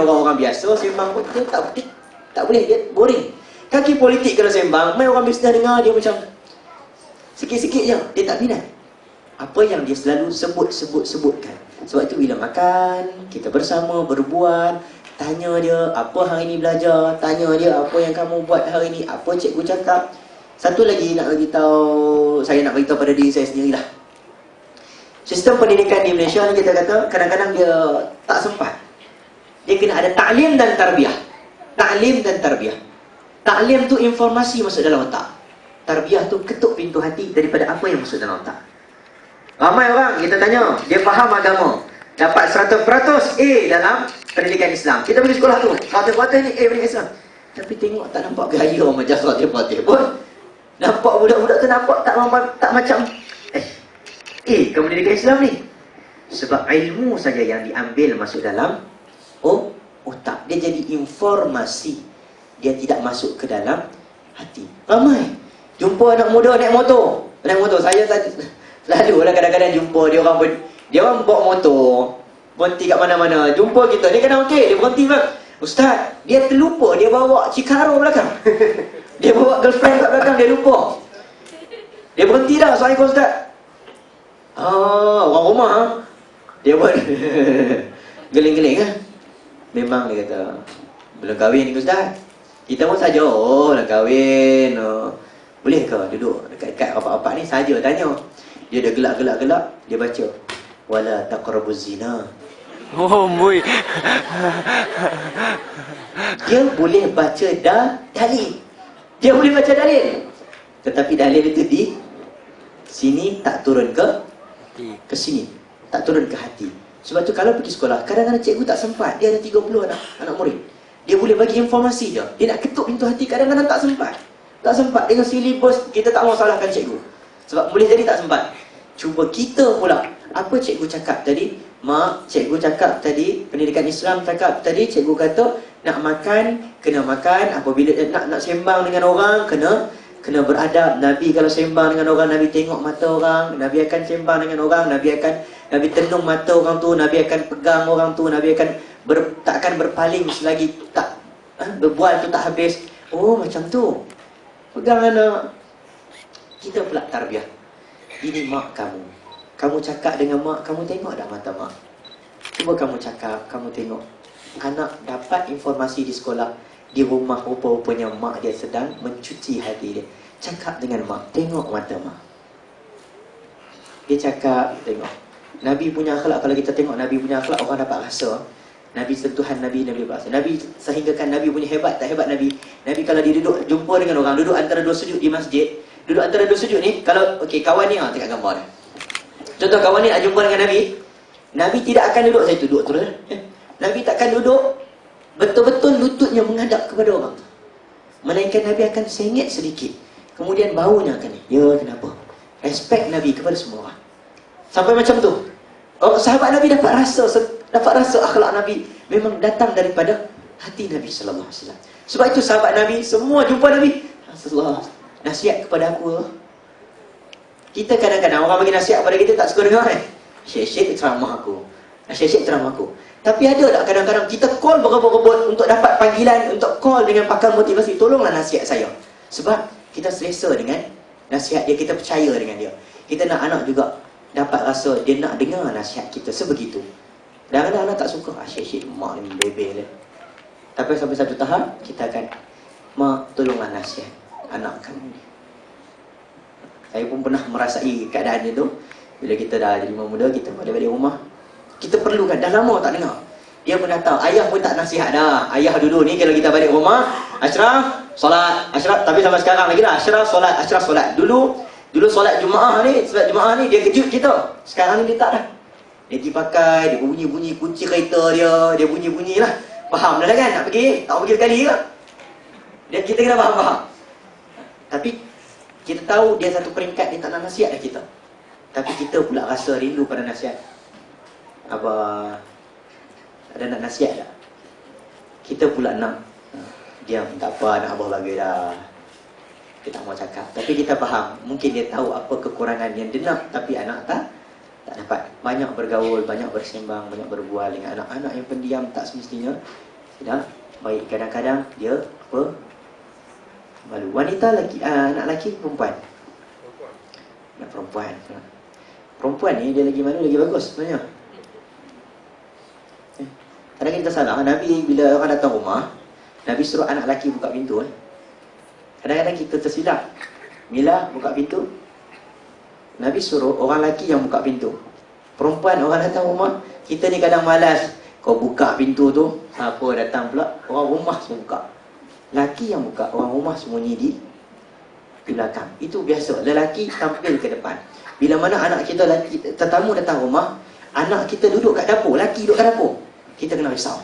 orang-orang biasa sembang pun dia tak boleh, dia boring. Kaki politik kalau sembang, main orang bisnes dengar dia macam sikit-sikit je, dia tak minat. Apa yang dia selalu sebutkan. Sebab itu bila makan, kita bersama berbual, tanya dia apa hari ni belajar, tanya dia apa yang kamu buat hari ni, apa cikgu cakap. Satu lagi nak saya nak beritahu pada diri saya sendirilah. Sistem pendidikan di Malaysia ni kita kata kadang-kadang dia tak sempat. Dia kena ada ta'lim dan tarbiyah. Ta'lim dan tarbiyah. Ta'lim tu informasi masuk dalam otak. Tarbiyah tu ketuk pintu hati daripada apa yang masuk dalam otak. Ramai orang kita tanya, dia faham agama, dapat 100% A dalam pendidikan Islam. Kita pergi sekolah tu, 100% ni A pendidikan Islam. Tapi tengok tak nampak gaya macam 100% pun. Nampak budak-budak tu nampak tak macam A ke pendidikan Islam ni. Sebab ilmu saja yang diambil masuk dalam otak. Dia jadi informasi. Dia tidak masuk ke dalam hati. Ramai jumpa anak muda naik motor. Saya selalu lah kadang-kadang jumpa dia orang bawa motor, berhenti kat mana-mana. Jumpa kita, dia kadang okey, dia berhenti bang. Ustaz, dia terlupa dia bawa Cikaro belakang. Dia bawa girlfriend kat belakang, dia lupa. Dia berhenti dah, Assalamualaikum Ustaz. Orang rumah dia buat geling-geling Memang dia kata, belum kahwin ni Ustaz. Kita pun saja, dah kahwin. Boleh ke duduk dekat-dekat rapat-rapat ni saja tanya. Dia dah gelak-gelak, dia baca wala taqrabuz zina. Oh boy. Dia boleh baca dalil. Dia boleh baca dalil. Tetapi dalil itu di sini tak turun ke sini. Tak turun ke hati. Sebab tu kalau pergi sekolah, kadang-kadang cikgu tak sempat. Dia ada 30 anak murid. Dia boleh bagi informasi je. Dia nak ketuk pintu hati, kadang-kadang tak sempat. Tak sempat dengan silibus, kita tak mau salahkan cikgu. Sebab boleh jadi tak sempat. Cuba kita pula, apa cikgu cakap tadi? Mak, cikgu cakap tadi, pendidikan Islam cakap tadi, cikgu kata nak makan, kena makan. Apabila nak sembang dengan orang, kena beradab. Nabi kalau sembang dengan orang, Nabi tengok mata orang. Nabi akan sembang dengan orang, Nabi tenung mata orang tu, Nabi akan pegang orang tu, Nabi akan tak akan berpaling selagi tak berbual tu tak habis. Oh macam tu. Pegang anak. Kita pula tarbiyah. Ini mak kamu. Kamu cakap dengan mak, kamu tengok dah mata mak. Cuba kamu cakap, kamu tengok. Anak dapat informasi di sekolah, di rumah rupa-rupanya mak dia sedang mencuci hati dia. Cakap dengan mak, tengok mata mak. Dia cakap, tengok. Nabi punya akhlak, kalau kita tengok Nabi punya akhlak, orang dapat rasa. Nabi sentuhan Nabi berasa. Nabi sehinggakan Nabi punya hebat, tak hebat Nabi. Nabi kalau dia duduk, jumpa dengan orang, duduk antara dua sujud di masjid. Duduk antara dua sujud ni, kalau kawan ni tengok gambar dia. Contoh kawan ni nak jumpa dengan Nabi, Nabi tidak akan duduk saya duduk terus. Nabi takkan duduk betul-betul lututnya menghadap kepada orang. Melainkan Nabi akan sengit sedikit. Kemudian baunya akan kenapa? Respect Nabi kepada semua orang. Sampai macam tu. Sahabat Nabi dapat rasa akhlak Nabi memang datang daripada hati Nabi sallallahu alaihi wasallam. Sebab itu sahabat Nabi semua jumpa Nabi, Rasulullah, nasihat kepada aku. Kita kadang-kadang orang bagi nasihat kepada kita tak suka dengar Syekh ceramah aku. Syekh ceramah aku. Tapi ada tak kadang-kadang kita call berebut-rebut untuk dapat panggilan, untuk call dengan pakar motivasi, tolonglah nasihat saya. Sebab kita selesa dengan nasihat dia, kita percaya dengan dia. Kita nak anak juga dapat rasa dia nak dengar nasihat kita sebegitu. Kadang-kadang anak tak suka, Syekh mak ni bebel dia. Tapi sampai satu tahap kita akan, mak tolonglah nasihat anak kami ni. Saya pun pernah merasai keadaan itu. Bila kita dah jadi muda, kita balik rumah, kita perlukan, dah lama tak dengar. Dia pun datang, ayah pun tak nasihat dah. Ayah dulu ni kalau kita balik rumah, Ashraf, solat, Ashraf, tapi sampai sekarang lagi dah, Ashraf, solat. Dulu solat Jumaat ni, dia kejut kita. Sekarang ni dia tak dah. Dia pergi pakai, dia bunyi-bunyi kunci kereta dia bunyi-bunyi lah. Faham dah kan nak pergi? Tak pergi sekali ke? Kita kena faham. Tapi kita tahu dia satu peringkat, dia tak nak nasihat dah kita. Tapi kita pula rasa rindu pada nasihat. Abah ada nak nasihat tak? Kita pula nak. Diam, tak apa, nak abah bagi dah. Kita tak mau cakap. Tapi kita faham, mungkin dia tahu apa kekurangan yang dia nak, tapi anak tak Tak dapat. Banyak bergaul, banyak bersembang, banyak berbual dengan anak-anak yang pendiam tak semestinya. Tidak baik. Kadang-kadang dia apa? Malu. Wanita lelaki, anak lelaki perempuan. Anak perempuan. Perempuan ni dia lagi malu, lagi bagus sebenarnya. Kadang kita salah. Nabi bila orang datang rumah, Nabi suruh anak lelaki buka pintu. Kadang-kadang kita tersilap. Mila buka pintu. Nabi suruh orang lelaki yang buka pintu. Perempuan orang datang rumah, kita ni kadang malas. Kau buka pintu tu, siapa datang pula? Orang rumah semua buka. Lelaki yang buka, orang rumah sembunyi di belakang. Itu biasa. Lelaki tampil ke depan. Bila mana anak kita lelaki, tetamu datang rumah, anak kita duduk kat dapur, lelaki duduk kat dapur, kita kena risau.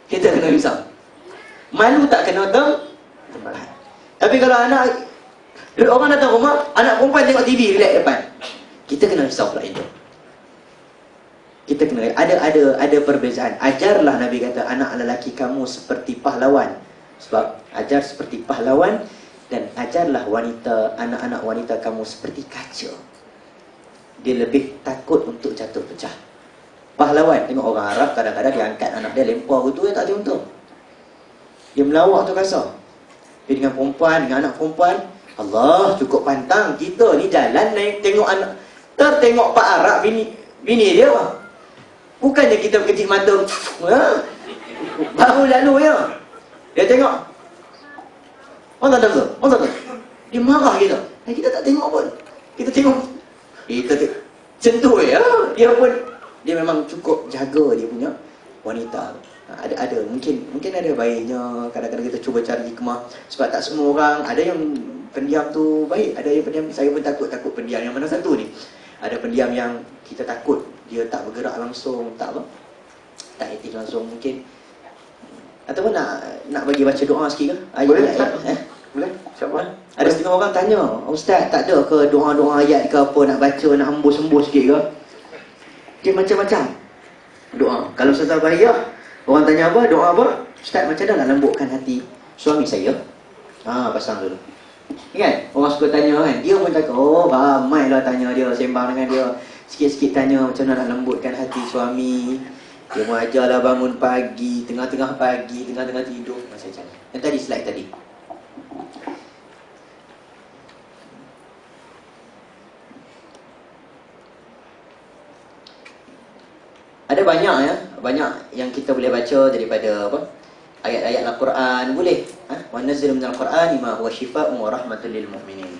Kita kena risau. Malu tak kena tempat. Tapi kalau orang datang rumah, anak perempuan tengok TV relax depan, kita kena risau pula itu. Kita kena ada perbezaan. Ajarlah, Nabi kata, anak lelaki kamu seperti pahlawan. Sebab ajar seperti pahlawan, dan ajarlah anak-anak wanita kamu seperti kaca. Dia lebih takut untuk jatuh pecah. Pahlawan, tengok orang Arab kadang-kadang dia angkat anak dia, lempar gitu, dia tak ada untung. Dia melawak tu kasar. Dia dengan perempuan, dengan anak perempuan, Allah cukup pantang. Kita ni jalan naik tengok anak, tertengok Pak Arab bini dia. Bukannya kita berkecil mata, baru lalu ya. Dia tengok, orang tak tahu. Dia marah kita. Kita tak tengok pun. Kita tengok, kita sentuh ya. Dia memang cukup jaga dia punya wanita. Ada mungkin ada baiknya. Kadang-kadang kita cuba cari hikmah. Sebab tak semua orang, ada yang pendiam tu baik, ada yang pendiam. Saya pun takut pendiam. Yang mana satu ni? Ada pendiam yang kita takut dia tak bergerak langsung, tak aktif langsung mungkin. Ataupun nak bagi baca doa sikit ke? Boleh? Boleh? Siapa? Ada setengah orang tanya, Ustaz tak ada ke doa-doa ayat ke apa nak baca, nak hembus-hembus sikit ke? Dia macam-macam doa. Kalau Ustaz Bahiyah, orang tanya apa? Doa apa? Ustaz macam mana nak lembutkan hati suami saya? Pasang dulu. Kan? Orang suka tanya kan? Dia pun cakap, ramailah tanya dia, sembang dengan dia. Sikit-sikit tanya macam mana nak lembutkan hati suami. Dia mau ajarlah bangun pagi, tengah-tengah pagi, tengah-tengah tidur, macam-macam. Yang tadi, slide tadi. Ada banyak yang kita boleh baca daripada ayat-ayat Al-Quran. Boleh. Wa nazzil minal Qur'ani ma huwa shifaa'un wa rahmatul lil mu'minin.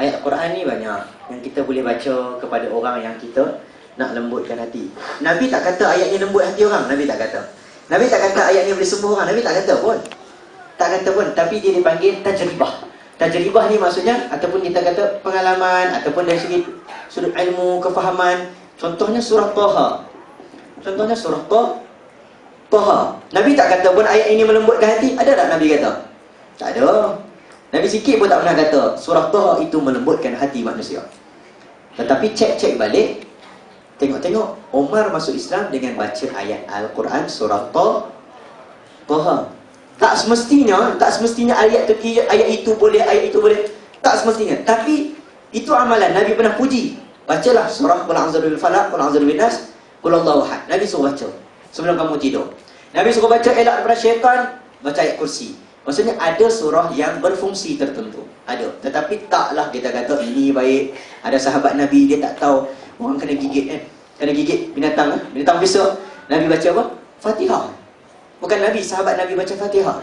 Ayat Al-Quran ni banyak yang kita boleh baca kepada orang yang kita nak lembutkan hati. Nabi tak kata ayat ni lembut hati orang. Nabi tak kata. Nabi tak kata ayat ni boleh sembuh orang. Nabi tak kata pun. Tapi dia dipanggil tajribah. Tajribah ni maksudnya, ataupun kita kata pengalaman, ataupun dari segi sudut ilmu, kefahaman. Contohnya surah Taha. Taha. Nabi tak kata pun ayat ini melembutkan hati. Ada tak Nabi kata? Tak ada. Nabi sikit pun tak pernah kata surah Taha itu melembutkan hati manusia. Tetapi cek balik, tengok Umar masuk Islam dengan baca ayat Al-Quran surah Taha. Tak semestinya ayat itu boleh, ayat itu boleh. Tak semestinya. Tapi itu amalan. Nabi pernah puji. Bacalah surah Qul a'udzu birabbil falaq, Qul a'udzu birabbin nas, Qul huwallahu ahad. Nabi suruh baca sebelum kamu tidur. Nabi suruh baca elak daripada syaitan, baca ayat kursi. Maksudnya ada surah yang berfungsi tertentu. Ada. Tetapi taklah kita kata ini baik. Ada sahabat Nabi, dia tak tahu orang kena gigit kan. Kena gigit binatang besar. Nabi baca apa? Fatihah. Bukan Nabi, sahabat Nabi baca Fatihah.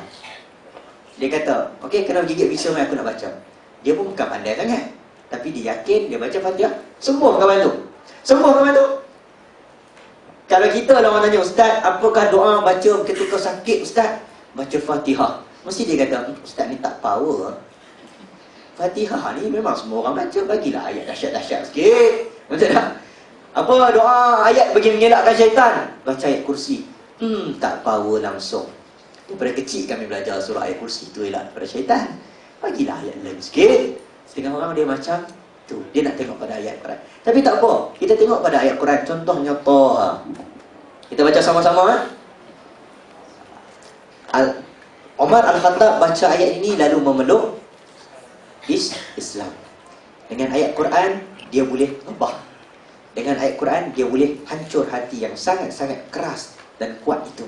Dia kata, okey, kena gigit bisa mai aku nak baca. Dia pun bukan pandai sangat. Tapi dia yakin, dia baca Fatihah, sembuh kawan tu. Kalau kita lah orang tanya, Ustaz, apakah doa baca ketika sakit Ustaz? Baca Fatihah. Mesti dia kata, Ustaz ni tak power. Fatihah ni memang semua orang baca. Bagilah ayat dahsyat-dahsyat sikit. Macam tak? Apa doa ayat bagi mengelakkan syaitan? Baca ayat kursi. Tak power langsung. Daripada kecil kami belajar surah ayat kursi tu elak daripada syaitan. Bagilah ayat lain sikit. Setengah orang dia macam tu. Dia nak tengok pada ayat Quran. Tapi tak apa. Kita tengok pada ayat Quran. Contohnya Taha. Kita baca sama-sama. Umar Al-Khattab baca ayat ini lalu memeluk Islam. Dengan ayat Quran dia boleh ubah. Dengan ayat Quran dia boleh hancur hati yang sangat-sangat keras dan kuat itu.